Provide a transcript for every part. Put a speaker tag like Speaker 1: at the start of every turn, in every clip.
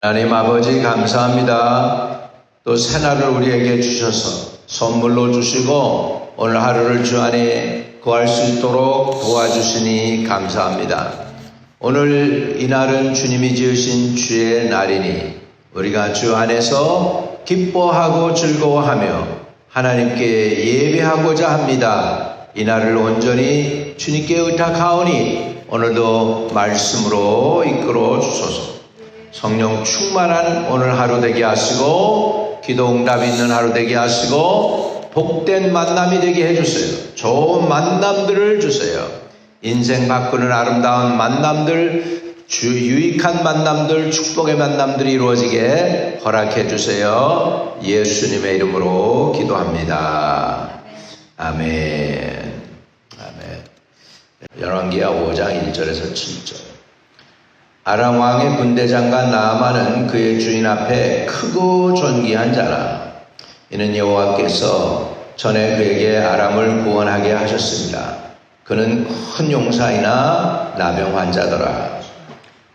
Speaker 1: 하나님 아버지 감사합니다. 또 새날을 우리에게 주셔서 선물로 주시고 오늘 하루를 주 안에 구할 수 있도록 도와주시니 감사합니다. 오늘 이날은 주님이 지으신 주의 날이니 우리가 주 안에서 기뻐하고 즐거워하며 하나님께 예배하고자 합니다. 이 날을 온전히 주님께 의탁하오니 오늘도 말씀으로 이끌어 주소서. 성령 충만한 오늘 하루 되게 하시고 기도 응답 있는 하루 되게 하시고 복된 만남이 되게 해주세요. 좋은 만남들을 주세요. 인생 바꾸는 아름다운 만남들, 유익한 만남들, 축복의 만남들이 이루어지게 허락해 주세요. 예수님의 이름으로 기도합니다. 아멘. 아멘. 열왕기하 5장 1절에서 7절. 아람 왕의 군대 장관 나아만은 그의 주인 앞에 크고 존귀한 자라. 이는 여호와께서 전에 그에게 아람을 구원하게 하셨습니다. 그는 큰 용사이나 나병 환자더라.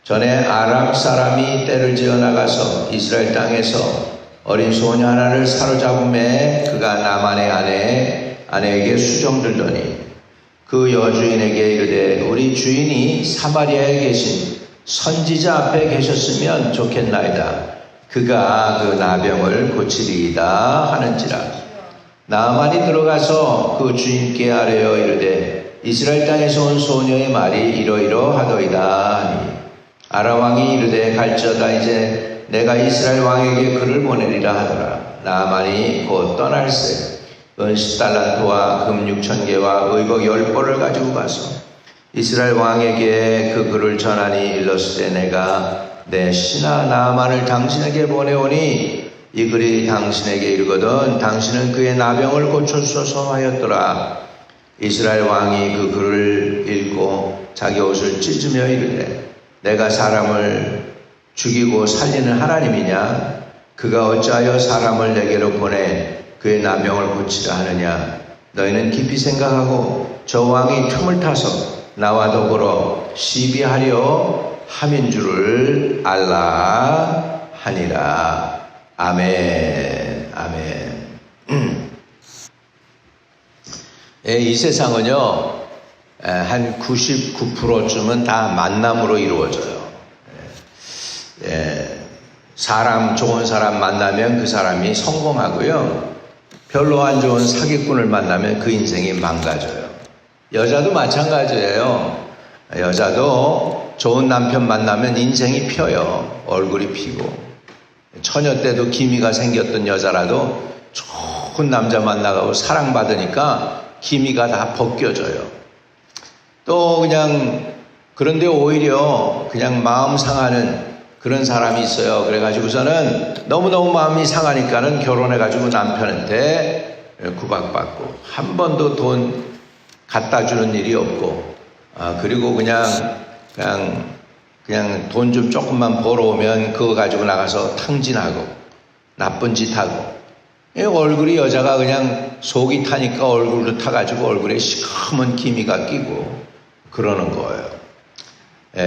Speaker 1: 전에 아람 사람이 떼를 지어 나가서 이스라엘 땅에서 어린 소녀 하나를 사로잡음에 그가 나만의 아내에게 수정들더니 그 여주인에게 이르되 우리 주인이 사마리아에 계신 선지자 앞에 계셨으면 좋겠나이다. 그가 그 나병을 고치리이다 하는지라. 나아만이 들어가서 그 주인께 아뢰어 이르되 이스라엘 땅에서 온 소녀의 말이 이러이러하더이다 하니 아람 왕이 이르되 갈지어다. 이제 내가 이스라엘 왕에게 그를 보내리라 하더라. 나아만이 곧 떠날새 은 10달란트와 금 6,000개와 의복 10벌을 가지고 가서 이스라엘 왕에게 그 글을 전하니 일렀을 때 내가 내 신하 나아만을 당신에게 보내오니 이 글이 당신에게 이르거든 당신은 그의 나병을 고쳐주소서 하였더라. 이스라엘 왕이 그 글을 읽고 자기 옷을 찢으며 이르되 내가 사람을 죽이고 살리는 하나님이냐? 그가 어찌하여 사람을 내게로 보내 그의 나병을 고치라 하느냐? 너희는 깊이 생각하고 저 왕이 틈을 타서 나와 더불어 시비하려 함인 줄을 알라 하니라. 아멘. 아멘. 이 세상은요 한 99%쯤은 다 만남으로 이루어져요. 사람, 좋은 사람 만나면 그 사람이 성공하고요, 별로 안 좋은 사기꾼을 만나면 그 인생이 망가져요. 여자도 마찬가지예요. 여자도 좋은 남편 만나면 인생이 펴요. 얼굴이 피고. 처녀 때도 기미가 생겼던 여자라도 좋은 남자 만나고 사랑받으니까 기미가 다 벗겨져요. 또 그냥 그런데 오히려 그냥 마음 상하는 그런 사람이 있어요. 그래가지고서는 너무너무 마음이 상하니까는 결혼해가지고 남편한테 구박받고 한 번도 돈 갖다 주는 일이 없고, 그리고 그냥 돈 좀 조금만 벌어오면 그거 가지고 나가서 탕진하고 나쁜 짓 하고, 얼굴이 여자가 그냥 속이 타니까 얼굴도 타가지고 얼굴에 시커먼 기미가 끼고 그러는 거예요.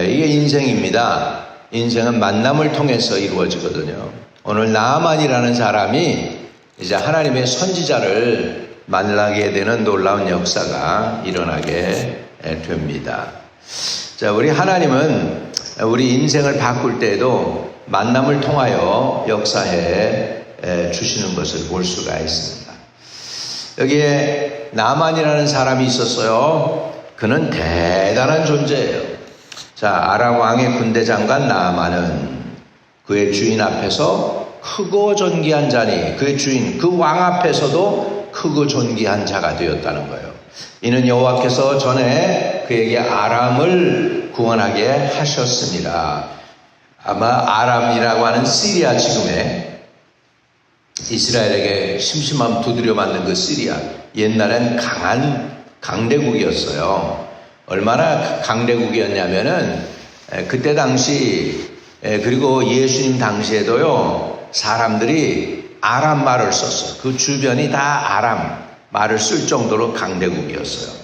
Speaker 1: 이게 인생입니다. 인생은 만남을 통해서 이루어지거든요. 오늘 나아만이라는 사람이 이제 하나님의 선지자를 만나게 되는 놀라운 역사가 일어나게 됩니다. 자, 우리 하나님은 우리 인생을 바꿀 때에도 만남을 통하여 역사해 주시는 것을 볼 수가 있습니다. 여기에 나만이라는 사람이 있었어요. 그는 대단한 존재예요. 자, 아람 왕의 군대 장관 나아만은 그의 주인 앞에서 크고 존귀한 자니 그의 주인, 그 왕 앞에서도 크고 존귀한 자가 되었다는 거예요. 이는 여호와께서 전에 그에게 아람을 구원하게 하셨습니다. 아마 아람이라고 하는 시리아, 지금의 이스라엘에게 심심함 두드려 맞는 그 시리아, 옛날엔 강한 강대국이었어요. 얼마나 강대국이었냐면은 그때 당시, 그리고 예수님 당시에도요 사람들이 아람 말을 썼어요. 그 주변이 다 아람 말을 쓸 정도로 강대국이었어요.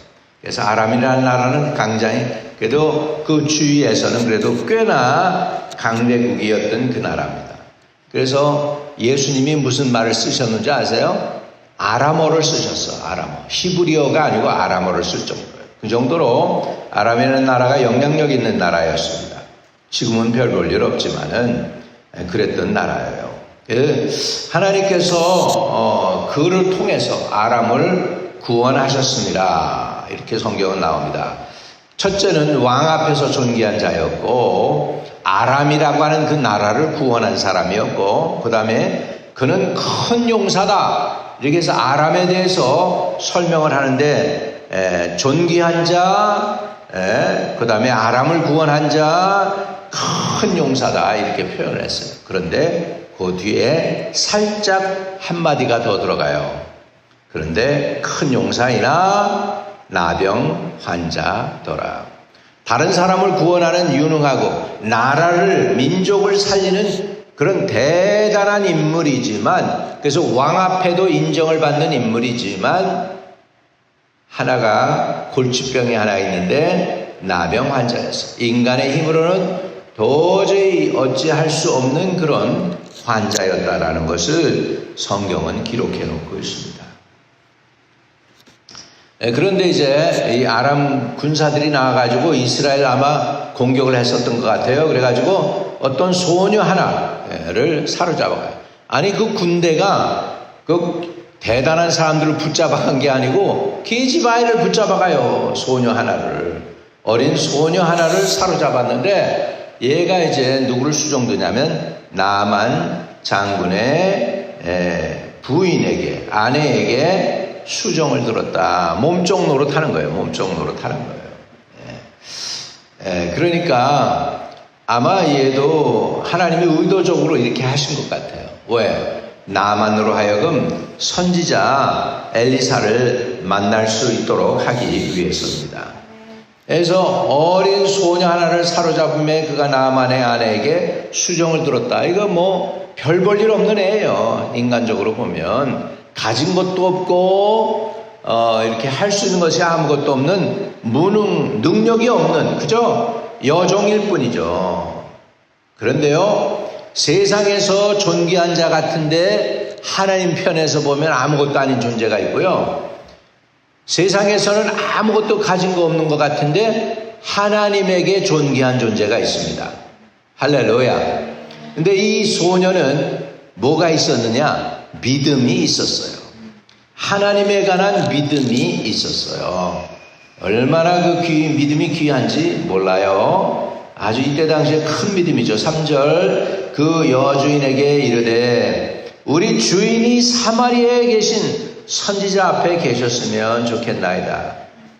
Speaker 1: 그래서 아람이라는 나라는 굉장히 그래도 그 주위에서는 그래도 꽤나 강대국이었던 그 나라입니다. 그래서 예수님이 무슨 말을 쓰셨는지 아세요? 아람어를 쓰셨어. 아람어. 히브리어가 아니고 아람어를 쓸 정도예요. 그 정도로 아람이라는 나라가 영향력 있는 나라였습니다. 지금은 별 볼 일 없지만은 그랬던 나라예요. 하나님께서 그를 통해서 아람을 구원하셨습니다. 이렇게 성경은 나옵니다. 첫째는 왕 앞에서 존귀한 자였고 아람이라고 하는 그 나라를 구원한 사람이었고 그 다음에 그는 큰 용사다. 이렇게 해서 아람에 대해서 설명을 하는데 존귀한 자, 그 다음에 아람을 구원한 자, 큰 용사다 이렇게 표현을 했어요. 그런데 그 뒤에 살짝 한마디가 더 들어가요. 그런데 큰 용사이나 나병 환자더라. 다른 사람을 구원하는 유능하고 나라를 민족을 살리는 그런 대단한 인물이지만 그래서 왕 앞에도 인정을 받는 인물이지만 하나가 골치병이 하나 있는데 나병 환자였어. 인간의 힘으로는 도저히 어찌할 수 없는 그런 환자였다라는 것을 성경은 기록해 놓고 있습니다. 그런데 이제 이 아람 군사들이 나와가지고 이스라엘 아마 공격을 했었던 것 같아요. 그래가지고 어떤 소녀 하나를 사로잡아가요. 아니 그 군대가 그 대단한 사람들을 붙잡아간 게 아니고 계집아이를 붙잡아가요. 소녀 하나를. 어린 소녀 하나를 사로잡았는데 얘가 이제 누구를 수종드냐면 나만 장군의 부인에게 아내에게 수정을 들었다. 몸종 노릇하는 거예요. 몸종 노릇하는 거예요. 그러니까 아마 얘도 하나님이 의도적으로 이렇게 하신 것 같아요. 왜? 나만으로 하여금 선지자 엘리사를 만날 수 있도록 하기 위해서입니다. 그래서 어린 소녀 하나를 사로잡음에 그가 나만의 아내에게 수정을 들었다. 이거 뭐 별 볼 일 없는 애예요. 인간적으로 보면 가진 것도 없고 이렇게 할 수 있는 것이 아무것도 없는 무능 능력이 없는 그저 여종일 뿐이죠. 그런데요 세상에서 존귀한 자 같은데 하나님 편에서 보면 아무것도 아닌 존재가 있고요. 세상에서는 아무것도 가진 거 없는 것 같은데 하나님에게 존귀한 존재가 있습니다. 할렐루야. 근데 이 소녀는 뭐가 있었느냐? 믿음이 있었어요. 하나님에 관한 믿음이 있었어요. 얼마나 그 믿음이 귀한지 몰라요. 아주 이때 당시에 큰 믿음이죠. 3절 그 여주인에게 이르되 우리 주인이 사마리아에 계신 선지자 앞에 계셨으면 좋겠나이다.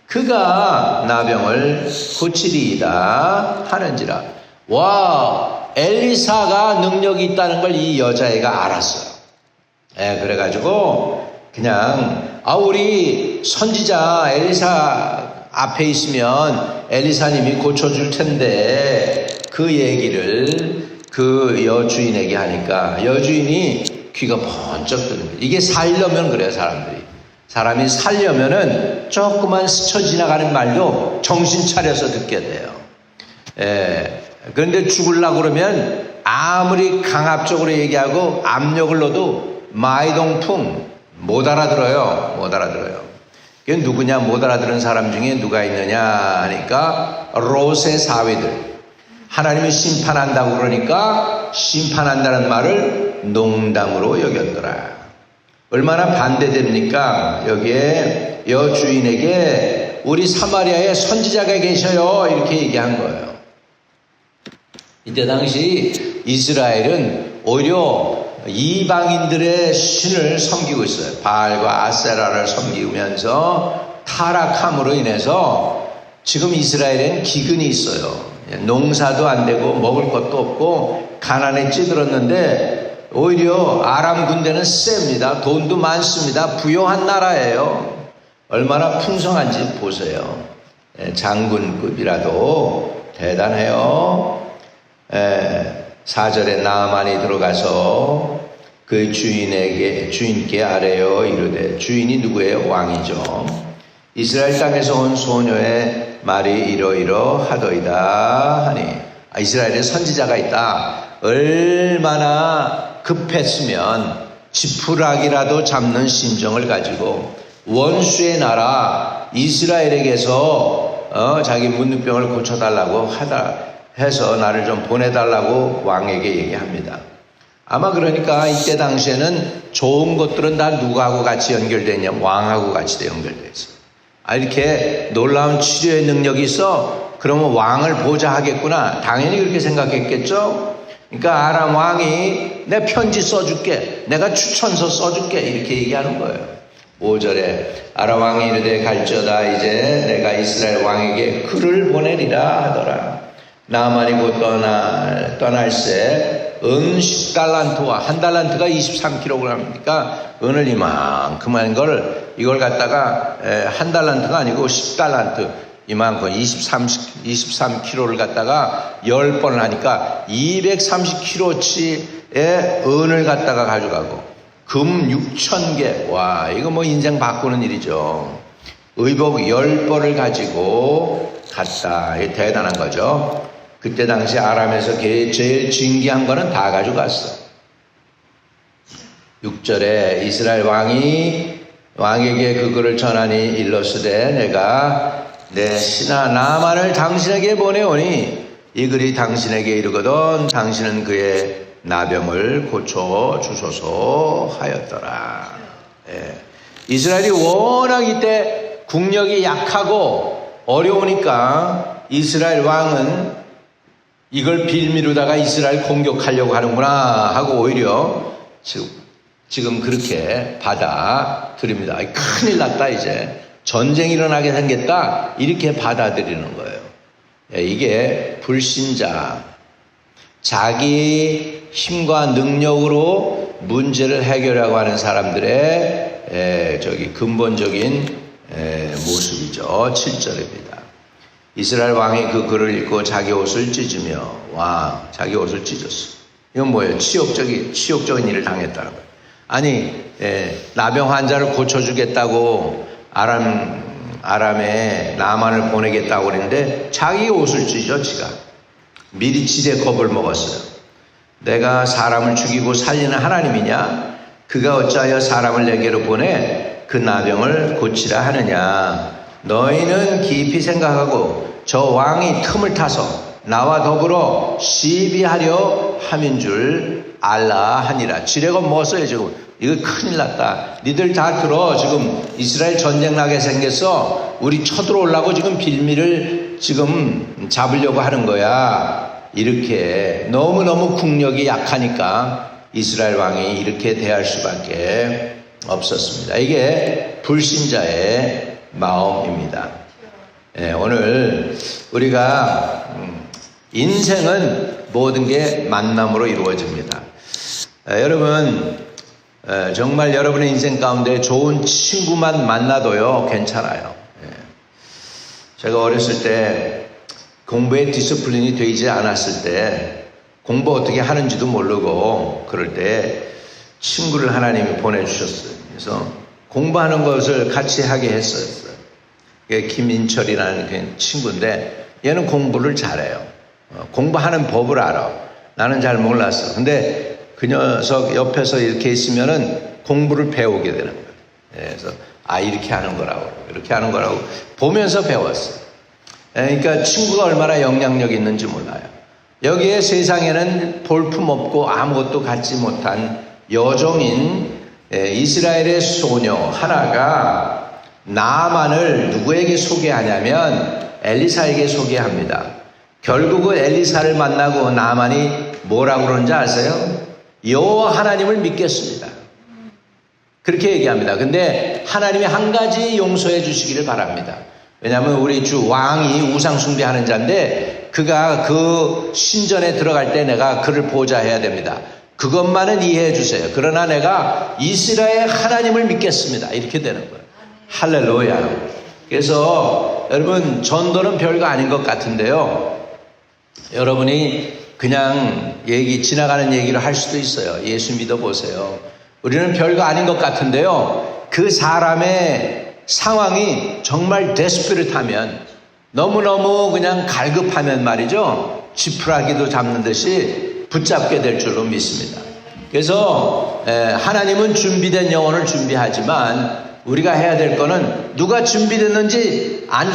Speaker 1: 그가 나병을 고치리이다 하는지라. 와, 엘리사가 능력이 있다는 걸 이 여자애가 알았어요. 그래가지고 그냥 우리 선지자 엘리사 앞에 있으면 엘리사님이 고쳐줄 텐데 그 얘기를 그 여주인에게 하니까 여주인이 귀가 번쩍 뜨는 거예요. 이게 살려면 그래요. 사람이 살려면은 조그만 스쳐 지나가는 말도 정신 차려서 듣게 돼요. 그런데 죽으려고 그러면 아무리 강압적으로 얘기하고 압력을 넣어도 마이동풍 못 알아들어요. 그게 누구냐? 못 알아들은 사람 중에 누가 있느냐 하니까 롯의 사위들. 하나님이 심판한다고 그러니까 심판한다는 말을 농담으로 여겼더라. 얼마나 반대됩니까? 여기에 여주인에게 우리 사마리아에 선지자가 계셔요 이렇게 얘기한 거예요. 이때 당시 이스라엘은 오히려 이방인들의 신을 섬기고 있어요. 바알과 아세라를 섬기면서 타락함으로 인해서 지금 이스라엘엔 기근이 있어요. 농사도 안 되고 먹을 것도 없고 가난에 찌들었는데 오히려 아람 군대는 셉니다. 돈도 많습니다. 부유한 나라예요. 얼마나 풍성한지 보세요. 장군급이라도 대단해요. 4절에 나아만이 들어가서 그 주인께 아뢰어 이르되 주인이 누구예요? 왕이죠. 이스라엘 땅에서 온 소녀의 말이 이러이러하더이다 하니, 이스라엘에 선지자가 있다. 얼마나 급했으면 지푸라기라도 잡는 심정을 가지고 원수의 나라 이스라엘에게서 자기 문둥병을 고쳐달라고 해서 나를 좀 보내달라고 왕에게 얘기합니다. 아마 그러니까 이때 당시에는 좋은 것들은 다 누구하고 같이 연결되냐? 왕하고 같이 연결되어 있어요. 이렇게 놀라운 치료의 능력이 있어? 그러면 왕을 보자 하겠구나. 당연히 그렇게 생각했겠죠? 그러니까 아람 왕이 내 편지 써줄게. 내가 추천서 써줄게. 이렇게 얘기하는 거예요. 5절에 아람 왕이 이르되 갈지어다. 이제 내가 이스라엘 왕에게 글을 보내리라 하더라. 나만이 곧 떠날새 은 10달란트와 한 달란트가 23kg이니까 은을 이만큼한 이걸 갖다가 한 달란트가 아니고 10달란트 이만큼 23kg를 갖다가 10번을 하니까 230kg치의 은을 갖다가 가져가고 금 6,000개. 와, 이거 뭐 인생 바꾸는 일이죠. 의복 10벌을 가지고 갔다. 이게 대단한 거죠. 그때 당시 아람에서 제일 진귀한 거는 다 가져갔어. 6절에 이스라엘 왕에게 그 글을 전하니 일러스되 내가 내 신하 나만을 당신에게 보내오니 이 글이 당신에게 이르거든 당신은 그의 나병을 고쳐 주소서 하였더라. 이스라엘이 워낙 이때 국력이 약하고 어려우니까 이스라엘 왕은 이걸 빌미로다가 이스라엘 공격하려고 하는구나 하고 오히려 지금 그렇게 받아들입니다. 큰일 났다, 이제. 전쟁이 일어나게 생겼다. 이렇게 받아들이는 거예요. 이게 불신자. 자기 힘과 능력으로 문제를 해결하고 하는 사람들의 근본적인 모습이죠. 7절입니다. 이스라엘 왕이 그 글을 읽고 자기 옷을 찢으며, 자기 옷을 찢었어. 이건 뭐예요? 치욕적인 일을 당했다는 거예요. 아니, 나병 환자를 고쳐주겠다고 아람에 나만을 보내겠다고 그랬는데 자기 옷을 찢어, 지가. 미리 지대 겁을 먹었어요. 내가 사람을 죽이고 살리는 하나님이냐? 그가 어찌하여 사람을 내게로 보내 그 나병을 고치라 하느냐? 너희는 깊이 생각하고 저 왕이 틈을 타서 나와 더불어 시비하려 함인 줄 알라 하니라. 지레가 뭐었어요 지금? 이거 큰일 났다. 니들 다 들어. 지금 이스라엘 전쟁 나게 생겼어. 우리 쳐들어오려고 지금 빌미를 지금 잡으려고 하는 거야. 이렇게 너무너무 국력이 약하니까 이스라엘 왕이 이렇게 대할 수밖에 없었습니다. 이게 불신자의 마음입니다. 오늘 우리가 인생은 모든 게 만남으로 이루어집니다. 여러분 정말 여러분의 인생 가운데 좋은 친구만 만나도요 괜찮아요. 제가 어렸을 때 공부에 디스플린이 되지 않았을 때 공부 어떻게 하는지도 모르고 그럴 때 친구를 하나님이 보내주셨어요. 그래서 공부하는 것을 같이 하게 했었어요. 김인철이라는 그 친구인데 얘는 공부를 잘해요. 공부하는 법을 알아. 나는 잘 몰랐어. 근데 그 녀석 옆에서 이렇게 있으면은 공부를 배우게 되는 거예요. 그래서 이렇게 하는 거라고, 이렇게 하는 거라고 보면서 배웠어요. 그러니까 친구가 얼마나 영향력이 있는지 몰라요. 여기에 세상에는 볼품없고 아무것도 갖지 못한 여종인 이스라엘의 소녀 하나가 나만을 누구에게 소개하냐면 엘리사에게 소개합니다. 결국은 엘리사를 만나고 나만이 뭐라고 그러는지 아세요? 여호와 하나님을 믿겠습니다. 그렇게 얘기합니다. 근데 하나님이 한 가지 용서해 주시기를 바랍니다. 왜냐하면 우리 주 왕이 우상 숭배하는 자인데 그가 그 신전에 들어갈 때 내가 그를 보좌해야 됩니다. 그것만은 이해해 주세요. 그러나 내가 이스라엘 하나님을 믿겠습니다. 이렇게 되는 거예요. 할렐루야. 그래서 여러분 전도는 별거 아닌 것 같은데요. 여러분이 그냥 지나가는 얘기를 할 수도 있어요. 예수 믿어보세요. 우리는 별거 아닌 것 같은데요. 그 사람의 상황이 정말 데스피릿하면, 너무너무 그냥 갈급하면 말이죠, 지푸라기도 잡는 듯이 붙잡게 될 줄로 믿습니다. 그래서 하나님은 준비된 영혼을 준비하지만 우리가 해야 될 거는 누가 준비됐는지 안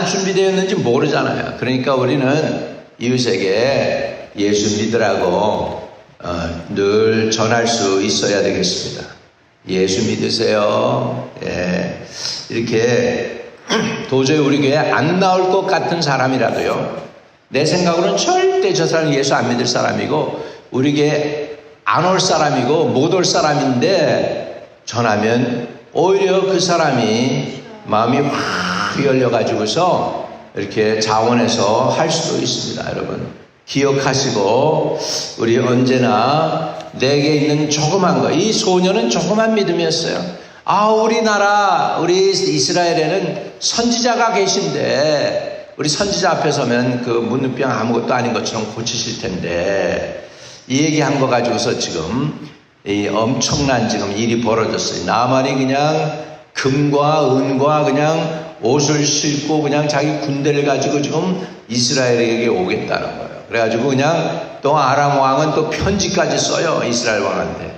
Speaker 1: 준비되었는지 모르잖아요. 그러니까 우리는 이웃에게 예수 믿으라고 늘 전할 수 있어야 되겠습니다. 예수 믿으세요. 이렇게 도저히 우리 교회에 안 나올 것 같은 사람이라도요, 내 생각으로는 절대 저 사람 예수 안 믿을 사람이고 우리 교회에 안 올 사람이고 못 올 사람인데 전하면 오히려 그 사람이 마음이 확 열려가지고서 이렇게 자원해서 할 수도 있습니다. 여러분 기억하시고, 우리 언제나 내게 있는 조그만 거, 이 소녀는 조그만 믿음이었어요. 우리나라, 우리 이스라엘에는 선지자가 계신데 우리 선지자 앞에 서면 그 문둥병 아무것도 아닌 것처럼 고치실 텐데, 이 얘기한 거 가지고서 지금 이 엄청난 지금 일이 벌어졌어요. 나만이 그냥 금과 은과 그냥 옷을 신고 그냥 자기 군대를 가지고 지금 이스라엘에게 오겠다는 거예요. 그래가지고 그냥 또 아람 왕은 또 편지까지 써요, 이스라엘 왕한테.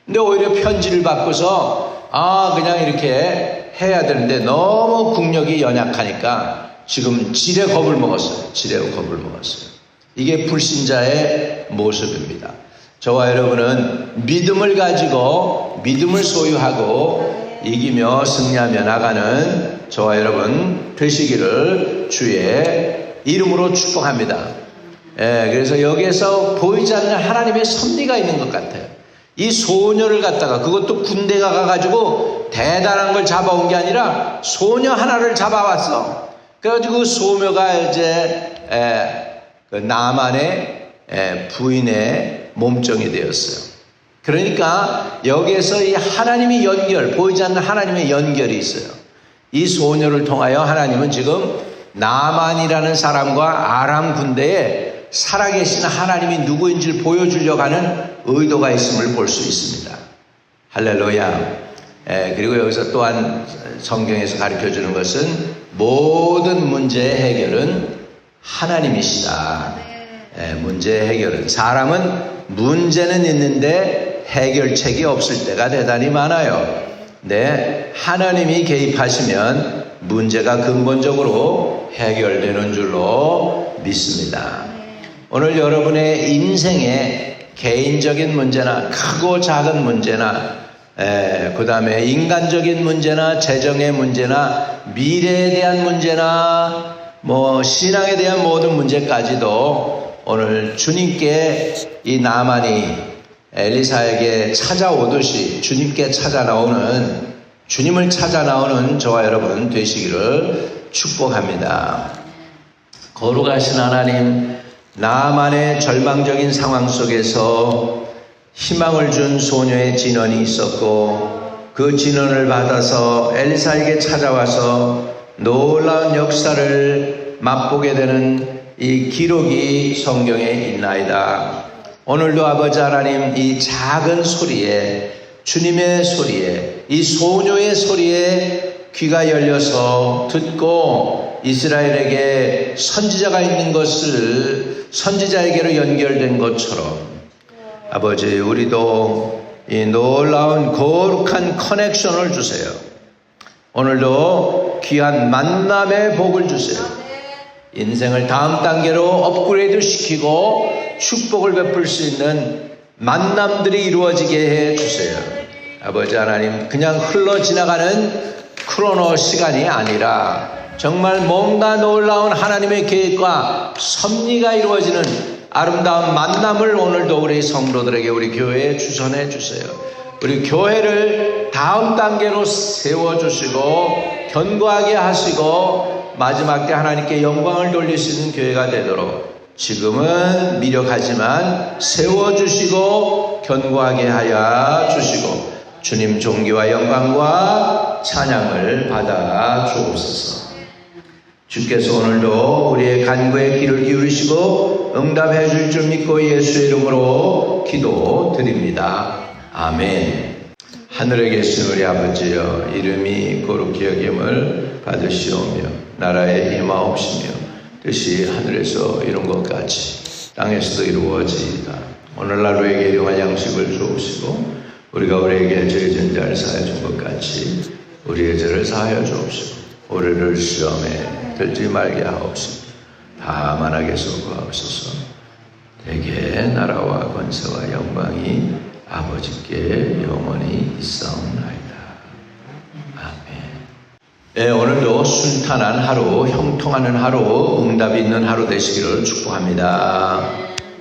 Speaker 1: 근데 오히려 편지를 받고서 그냥 이렇게 해야 되는데 너무 국력이 연약하니까 지금 지레 겁을 먹었어요. 지레 겁을 먹었어요. 이게 불신자의 모습입니다. 저와 여러분은 믿음을 가지고 믿음을 소유하고 이기며 승리하며 나가는 저와 여러분 되시기를 주의 이름으로 축복합니다. 그래서 여기에서 보이지 않는 하나님의 섭리가 있는 것 같아요. 이 소녀를 갖다가, 그것도 군대가 가가지고 대단한 걸 잡아온 게 아니라 소녀 하나를 잡아왔어. 그래가지고 그 소녀가 이제 그 나만의 부인의 몸종이 되었어요. 그러니까 여기에서 이 하나님의 연결, 보이지 않는 하나님의 연결이 있어요. 이 소녀를 통하여 하나님은 지금 나만이라는 사람과 아람 군대에 살아계신 하나님이 누구인지를 보여주려고 하는 의도가 있음을 볼 수 있습니다. 할렐루야. 그리고 여기서 또한 성경에서 가르쳐주는 것은 모든 문제의 해결은 하나님이시다. 문제의 해결은, 사람은 문제는 있는데 해결책이 없을 때가 대단히 많아요. 네, 하나님이 개입하시면 문제가 근본적으로 해결되는 줄로 믿습니다. 오늘 여러분의 인생의 개인적인 문제나 크고 작은 문제나 그 다음에 인간적인 문제나 재정의 문제나 미래에 대한 문제나 신앙에 대한 모든 문제까지도 오늘 주님께 이 나만이 엘리사에게 찾아오듯이 주님께 주님을 찾아 나오는 저와 여러분 되시기를 축복합니다. 거룩하신 하나님, 나만의 절망적인 상황 속에서 희망을 준 소녀의 진언이 있었고, 그 진언을 받아서 엘리사에게 찾아와서 놀라운 역사를 맛보게 되는 이 기록이 성경에 있나이다. 오늘도 아버지 하나님, 이 작은 소리에, 주님의 소리에, 이 소녀의 소리에 귀가 열려서 듣고 이스라엘에게 선지자가 있는 것을 선지자에게로 연결된 것처럼, 아버지, 우리도 이 놀라운 거룩한 커넥션을 주세요. 오늘도 귀한 만남의 복을 주세요. 인생을 다음 단계로 업그레이드 시키고 축복을 베풀 수 있는 만남들이 이루어지게 해 주세요. 아버지 하나님, 그냥 흘러 지나가는 크로노 시간이 아니라 정말 뭔가 놀라운 하나님의 계획과 섭리가 이루어지는 아름다운 만남을 오늘도 우리 성도들에게, 우리 교회에 주선해 주세요. 우리 교회를 다음 단계로 세워주시고 견고하게 하시고 마지막 때 하나님께 영광을 돌릴 수 있는 교회가 되도록 지금은 미력하지만 세워주시고 견고하게 하여 주시고 주님 존귀와 영광과 찬양을 받아 주옵소서. 주께서 오늘도 우리의 간구에 귀를 기울이시고 응답해 줄 줄 믿고 예수의 이름으로 기도드립니다. 아멘. 하늘에 계신 우리 아버지여, 이름이 거룩히 여김을 받으시오며 나라에 임하옵시며 뜻이 하늘에서 이룬 것 같이 땅에서도 이루어지이다. 오늘날 우리에게 일용할 양식을 주옵시고 우리가 우리에게 죄진 자를 사하여 준 것 같이 우리의 죄를 사하여 주옵시고 우리를 시험에 들지 말게 하옵시고 다만 악에서 구하옵소서. 대개 나라와 권세와 영광이 아버지께 영원히 있사옵나이다. 아멘. 네, 오늘도 순탄한 하루, 형통하는 하루, 응답이 있는 하루 되시기를 축복합니다.